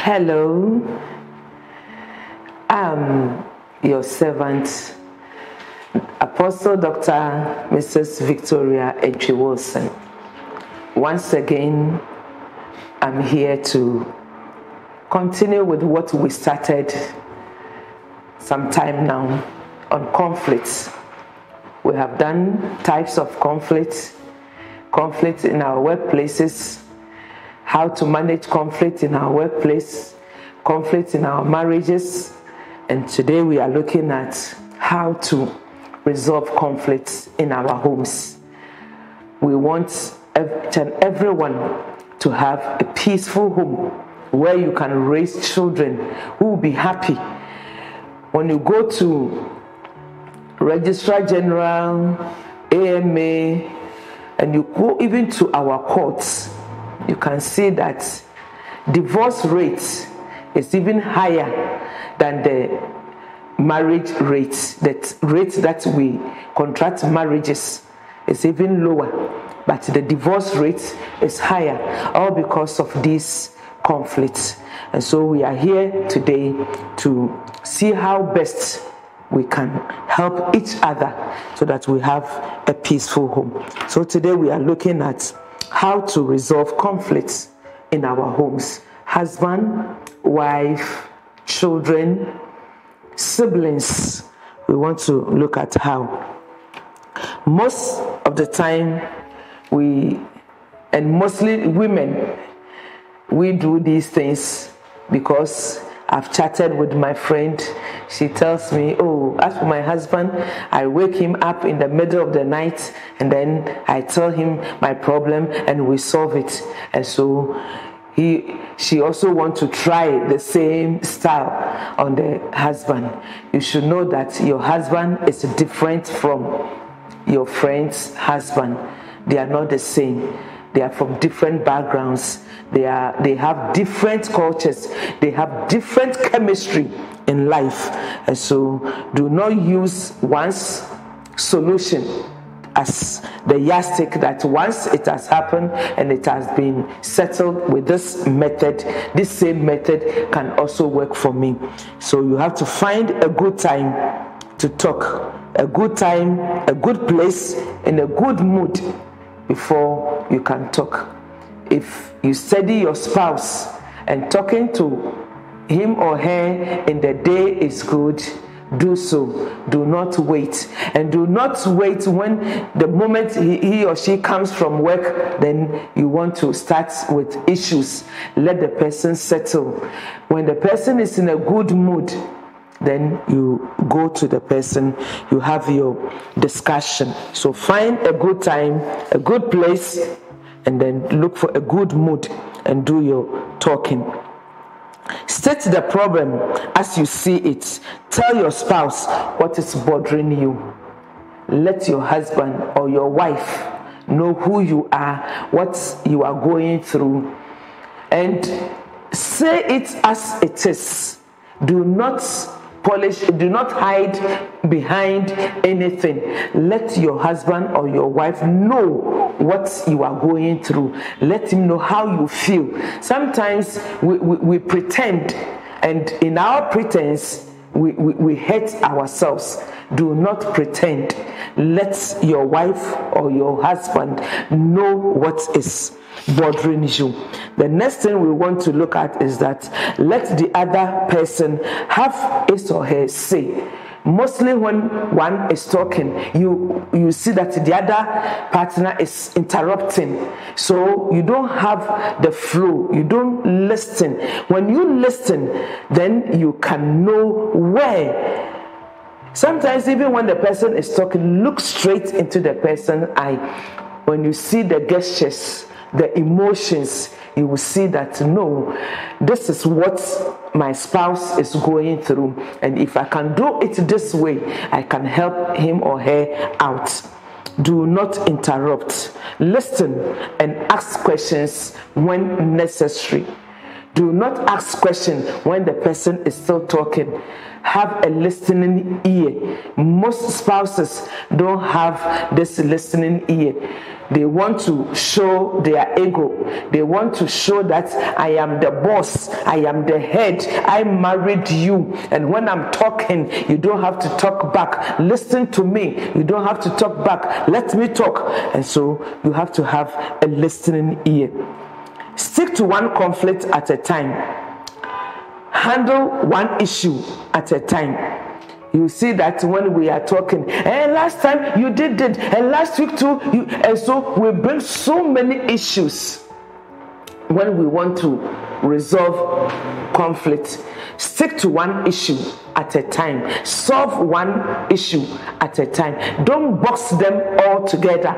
Hello, I'm your servant, Apostle Dr. Mrs. Victoria Antwi Wilson. Once again, I'm here to continue with what we started some time now on conflicts. We have done types of conflict in our workplaces, how to manage conflict in our workplace, conflict in our marriages, and today we are looking at how to resolve conflicts in our homes. We want each and everyone to have a peaceful home where you can raise children who will be happy. When you go to Registrar General, AMA, and you go even to our courts, you can see that divorce rate is even higher than the marriage rate. That rate that we contract marriages is even lower, but the divorce rate is higher, all because of these conflicts. And so we are here today to see how best we can help each other so that we have a peaceful home. So today we are looking at how to resolve conflicts in our homes. Husband, wife, children, siblings. We want to look at how. Most of the time, mostly women, we do these things because I've chatted with my friend. She tells me, as for my husband, I wake him up in the middle of the night and then I tell him my problem and we solve it. And so she also wants to try the same style on the husband. You should know that your husband is different from your friend's husband. They are not the same. They are from different backgrounds. They have different cultures. They have different chemistry in life. And so do not use one's solution as the yardstick that once it has happened and it has been settled with this method, this same method can also work for me. So you have to find a good time to talk, a good time, a good place, in a good mood before you can talk. If you study your spouse and talking to him or her in the day is good, do so. Do not wait. And do not wait when the moment he or she comes from work, then you want to start with issues. Let the person settle. When the person is in a good mood, then you go to the person, you have your discussion. So find a good time, a good place, and then look for a good mood and do your talking. State the problem as you see it. Tell your spouse what is bothering you. Let your husband or your wife know who you are, what you are going through, and say it as it is. Do not hide behind anything. Let your husband or your wife know what you are going through. Let him know how you feel. Sometimes we pretend, and in our pretense, we hurt ourselves. Do not pretend. Let your wife or your husband know what is bothering you. The next thing we want to look at is that let the other person have his or her say. Mostly when one is talking, you see that the other partner is interrupting. So you don't have the flow. You don't listen. When you listen, then you can know where. Sometimes even when the person is talking, look straight into the person's eye. When you see the gestures, the emotions, you will see that no, this is what my spouse is going through, and if I can do it this way, I can help him or her out. Do not interrupt. Listen and ask questions when necessary. Do not ask questions when the person is still talking. Have a listening ear. Most spouses don't have this listening ear. They want to show their ego. They want to show that I am the boss, I am the head, I married you, and when I'm talking, you don't have to talk back. Listen to me, you don't have to talk back. Let me talk. And so you have to have a listening ear. Stick to one conflict at a time. Handle one issue at a time. You see that when we are talking, and last time you did it, and last week too, and so we bring so many issues when we want to resolve conflict. Stick to one issue at a time. Solve one issue at a time. Don't box them all together.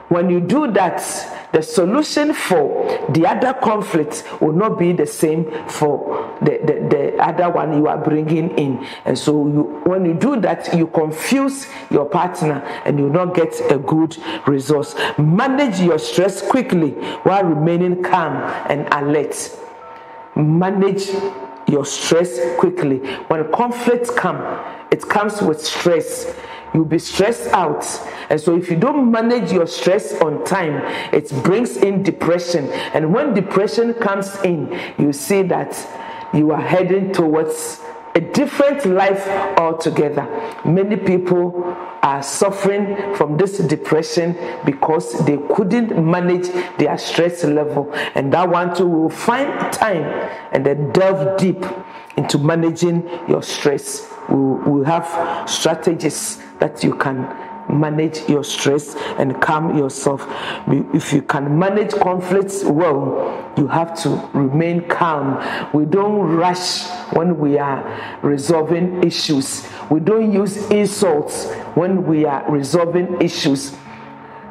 When you do that, the solution for the other conflict will not be the same for the other one you are bringing in. And so when you do that, you confuse your partner and you will not get a good result. Manage your stress quickly while remaining calm and alert. Manage your stress quickly. When conflicts come, it comes with stress. You'll be stressed out. And so if you don't manage your stress on time, it brings in depression. And when depression comes in, you see that you are heading towards a different life altogether. Many people are suffering from this depression because they couldn't manage their stress level. And that one too will find time and then delve deep into managing your stress. We'll have strategies that you can manage your stress and calm yourself. If you can manage conflicts well, you have to remain calm. We don't rush when we are resolving issues. We don't use insults when we are resolving issues.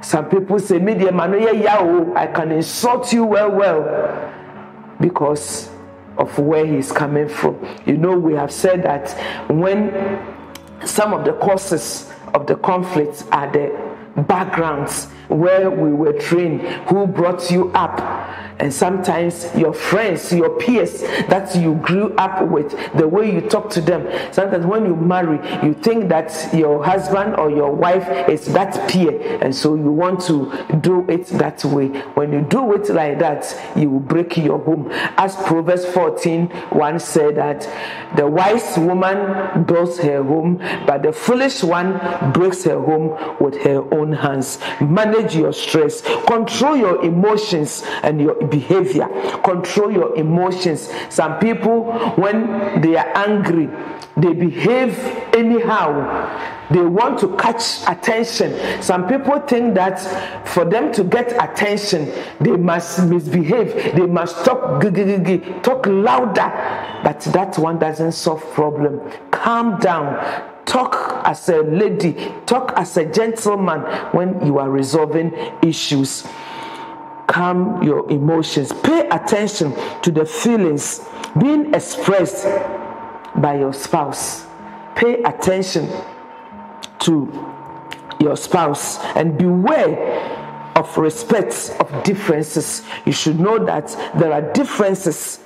Some people say, I can insult you well, because of where he's coming from. You know, we have said that when some of the causes of the conflicts are the backgrounds where we were trained, who brought you up, and sometimes your friends, your peers that you grew up with, the way you talk to them. Sometimes when you marry, you think that your husband or your wife is that peer, and so you want to do it that way. When you do it like that, you will break your home. As Proverbs 14:1 said that the wise woman builds her home, but the foolish one breaks her home with her own hands. Manage your stress. Control your emotions and your behavior. Control your emotions. Some people, when they are angry, they behave anyhow. They want to catch attention. Some people think that for them to get attention, they must misbehave. They must talk louder. But that one doesn't solve problem. Calm down. Talk as a lady. Talk as a gentleman when you are resolving issues. Calm your emotions. Pay attention to the feelings being expressed by your spouse. Pay attention to your spouse and beware of respect of differences. You should know that there are differences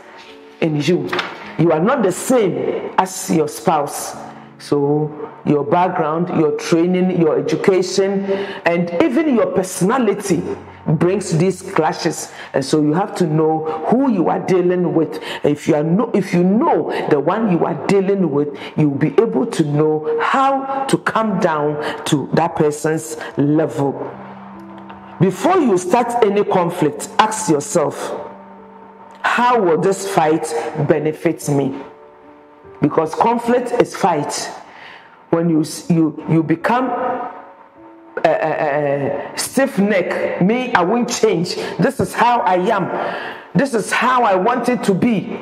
in you. You are not the same as your spouse. So your background, your training, your education, and even your personality brings these clashes. And so you have to know who you are dealing with. If you know the one you are dealing with, you'll be able to know how to come down to that person's level. Before you start any conflict, ask yourself, how will this fight benefit me? Because conflict is fight. When you become stiff neck, me, I won't change. This is how I am. This is how I want it to be.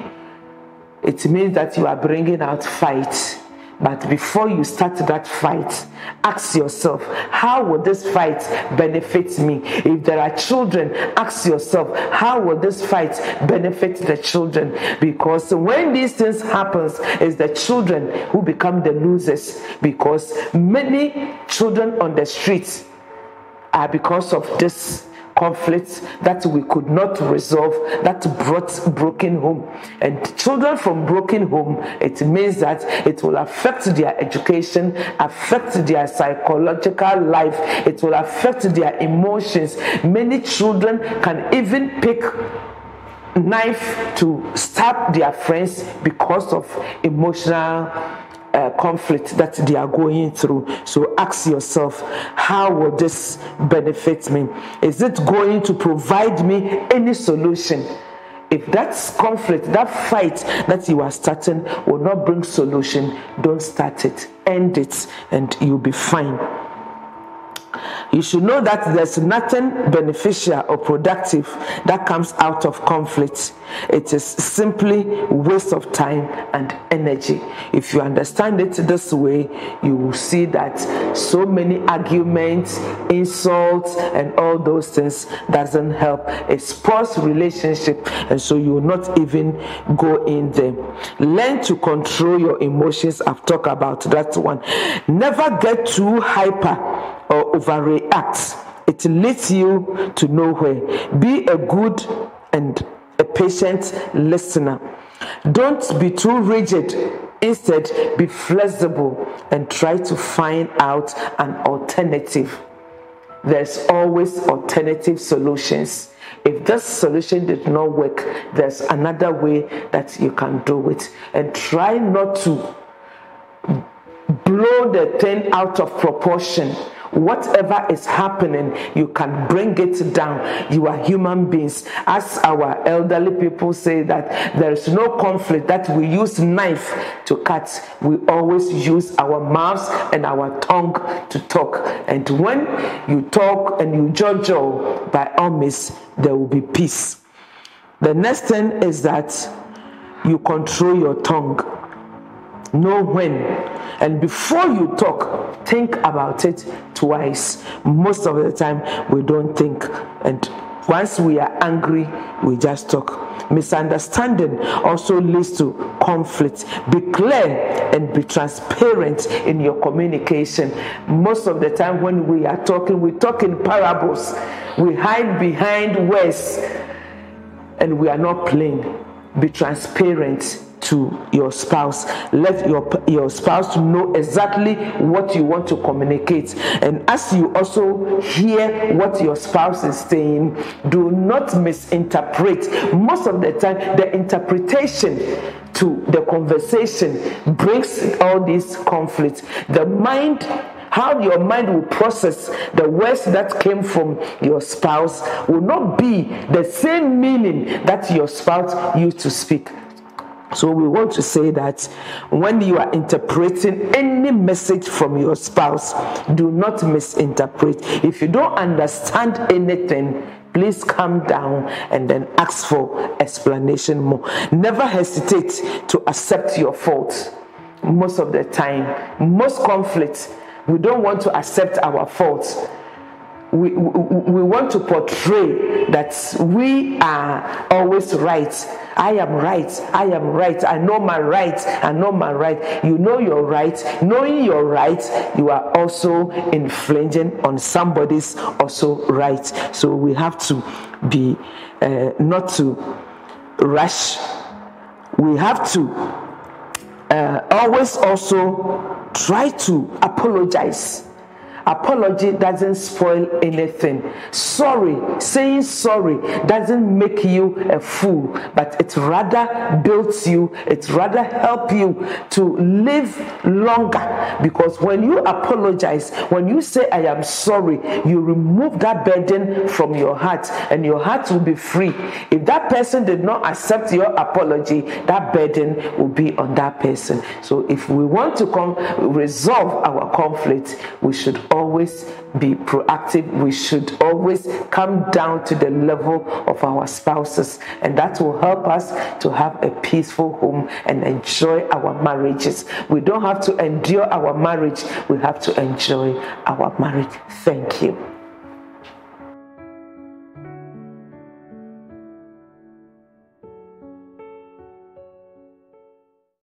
It means that you are bringing out fight. But before you start that fight, ask yourself, how will this fight benefit me? If there are children, ask yourself, how will this fight benefit the children? Because when these things happen, it's the children who become the losers. Because many children on the streets are because of this conflicts that we could not resolve, that brought broken home. And children from broken home, it means that it will affect their education, affect their psychological life, it will affect their emotions. Many children can even pick knife to stab their friends because of emotional conflict that they are going through. So ask yourself, how will this benefit me? Is it going to provide me any solution? If that conflict, that fight that you are starting will not bring solution, don't start it. End it and you'll be fine. You should know that there's nothing beneficial or productive that comes out of conflict. It is simply waste of time and energy. If you understand it this way, you will see that so many arguments, insults, and all those things doesn't help. It spoils relationship, and so you will not even go in there. Learn to control your emotions. I've talked about that one. Never get too hyper or overreact. It leads you to nowhere. Be a good and a patient listener. Don't be too rigid. Instead, be flexible and try to find out an alternative. There's always alternative solutions. If this solution did not work, there's another way that you can do it. And try not to blow the thing out of proportion. Whatever is happening, you can bring it down. You are human beings. As our elderly people say, that there is no conflict that we use knife to cut. We always use our mouths and our tongue to talk. And when you talk and you judge, by all means, there will be peace. The next thing is that you control your tongue. Know when, and before you talk, think about it twice. Most of the time we don't think, and once we are angry, we just talk. Misunderstanding also leads to conflict. Be clear and be transparent in your communication. Most of the time when we are talking, we talk in parables. We hide behind words and we are not plain. Be transparent to your spouse. Let your spouse know exactly what you want to communicate. And as you also hear what your spouse is saying, do not misinterpret. Most of the time, the interpretation to the conversation brings all these conflicts. The mind, how your mind will process the words that came from your spouse will not be the same meaning that your spouse used to speak. So we want to say that when you are interpreting any message from your spouse, do not misinterpret. If you don't understand anything, please calm down and then ask for explanation more. Never hesitate to accept your faults. Most of the time, most conflicts, we don't want to accept our faults. We want to portray that we are always right. I am right. I am right. I know my right. I know my right. You know your right. Knowing your right, you are also infringing on somebody's also right. So we have to be not to rush. We have to always also try to apologize. Apology doesn't spoil anything. Sorry, saying sorry doesn't make you a fool, but it rather builds you, it rather helps you to live longer. Because when you apologize, when you say I am sorry, you remove that burden from your heart and your heart will be free. If that person did not accept your apology, that burden will be on that person. So if we want to resolve our conflict, we should always be proactive. We should always come down to the level of our spouses, and that will help us to have a peaceful home and enjoy our marriages. We don't have to endure our marriage, we have to enjoy our marriage. Thank you.